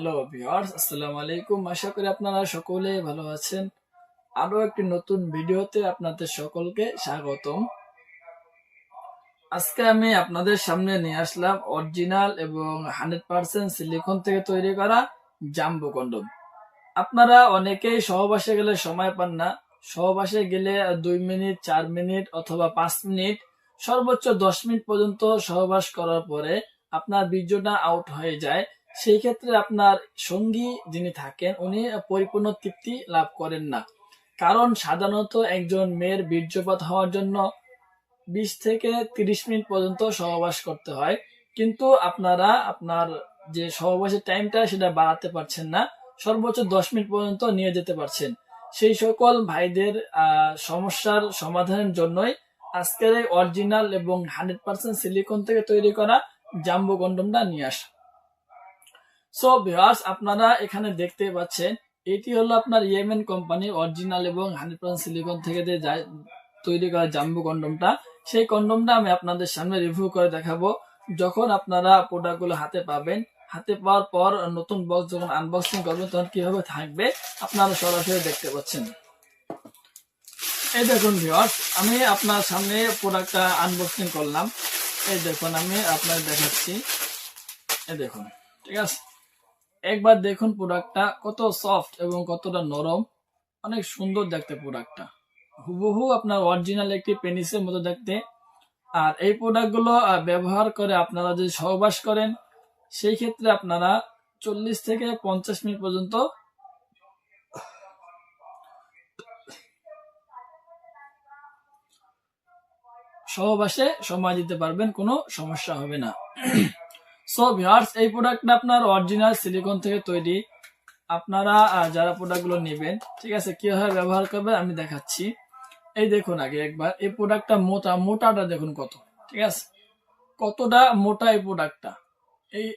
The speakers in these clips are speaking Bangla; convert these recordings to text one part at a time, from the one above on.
হ্যালো ভিউয়ার্স, আসসালামু আলাইকুম। আশা করি আপনারা সকলে ভালো আছেন। আরো একটি নতুন ভিডিওতে আপনাদের সকলকে স্বাগতম। আজকে আমি আপনাদের সামনে নিয়ে আসলাম অরিজিনাল এবং 100% সিলিকন থেকে তৈরি করা জাম্বো কন্ডম। আপনারা অনেকেই সহবাসে গেলে সময় পান না। সহবাসে গেলে 2 মিনিট, 4 মিনিট অথবা 5 মিনিট, সর্বোচ্চ 10 মিনিট পর্যন্ত সহবাস করার পরে আপনার বীর্যটা আউট হয়ে যায়। সেই ক্ষেত্রে আপনার সঙ্গী যিনি থাকেন উনি পরিপূর্ণ তৃপ্তি লাভ করেন না। কারণ সাধারণত একজন মেয়ের বীর্যপাত হওয়ার জন্য 20 থেকে 30 মিনিট পর্যন্ত সহবাস করতে হয়, কিন্তু আপনারা আপনার যে সহবাসের টাইমটা সেটা বাড়াতে পারছেন না, সর্বোচ্চ 10 মিনিট পর্যন্ত নিয়ে যেতে পারছেন। সেই সকল ভাইদের সমস্যার সমাধানের জন্যই আজকের এই অরিজিনাল এবং 100% সিলিকন থেকে তৈরি করা জাম্বো কন্ডমটা নিয়ে আসা। সো ভিউয়ার্স, আপনারা এখানে দেখতে পাচ্ছেন এটি হলো আপনার ইয়েমেন কোম্পানি অরিজিনাল এবং 100% সিলিকন থেকে যে তৈরি করা জাম্বো কন্ডমটা। সেই কন্ডমটা আমি আপনাদের সামনে রিভিউ করে দেখাবো। যখন আপনারা প্রোডাক্টগুলো হাতে পাবেন, হাতে পাওয়ার পর নতুন বক্স যখন আনবক্সিং করবেন তখন কিভাবে থাকবে আপনারা সরাসরি দেখতে পাচ্ছেন। এই দেখুন ভিউয়ার্স, আমি আপনার সামনে প্রোডাক্টটা আনবক্সিং করলাম। এই দেখুন, আমি আপনার দেখাচ্ছি। এই দেখুন, ঠিক আছে। একবার দেখুন প্রোডাক্টটা কত সফট এবং কতটা নরম, অনেক সুন্দর দেখতে প্রোডাক্টটা, হুবহু আপনার অরিজিনাল একটি পেনিসের মতো দেখতে। আর এই প্রোডাক্টগুলো ব্যবহার করে আপনারা যদি সহবাস করেন সেই ক্ষেত্রে আপনারা 40 থেকে 50 মিনিট পর্যন্ত সহবাসে সময় দিতে পারবেন, কোনো সমস্যা হবে না। সো ভিউয়ার্স, এই প্রোডাক্টটা আপনার অরিজিনাল সিলিকন থেকে তৈরি। আপনারা যারা প্রোডাক্টগুলো নেবেন, ঠিক আছে, কিভাবে ব্যবহার করবেন আমি দেখাচ্ছি। এই দেখুন, আগে একবার এই প্রোডাক্টটা মোটাটা দেখুন কত, ঠিক আছে, কতটা মোটা এই প্রোডাক্টটা। এই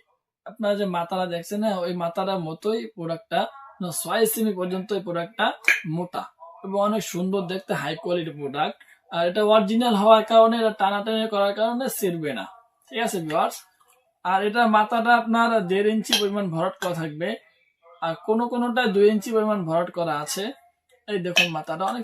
আপনারা যে মাথাটা দেখছেন না, ওই মাথাটা মতোই প্রোডাক্টটা 6 সেমি পর্যন্ত এই প্রোডাক্টটা মোটা এবং অনেক সুন্দর দেখতে, হাই কোয়ালিটি প্রোডাক্ট। আর এটা অরিজিনাল হওয়ার কারণে, এটা টানাটানি করার কারণে ছিঁড়বে না, ঠিক আছে ভিউয়ার্স। আর এটা মাথাটা আপনার 1.5 ইঞ্চি পরিমাণ ভরাট করা থাকবে, আর কোনোটা 2 ইঞ্চি পরিমাণ ভরাট করা আছে। এই দেখুন মাথাটা অনেক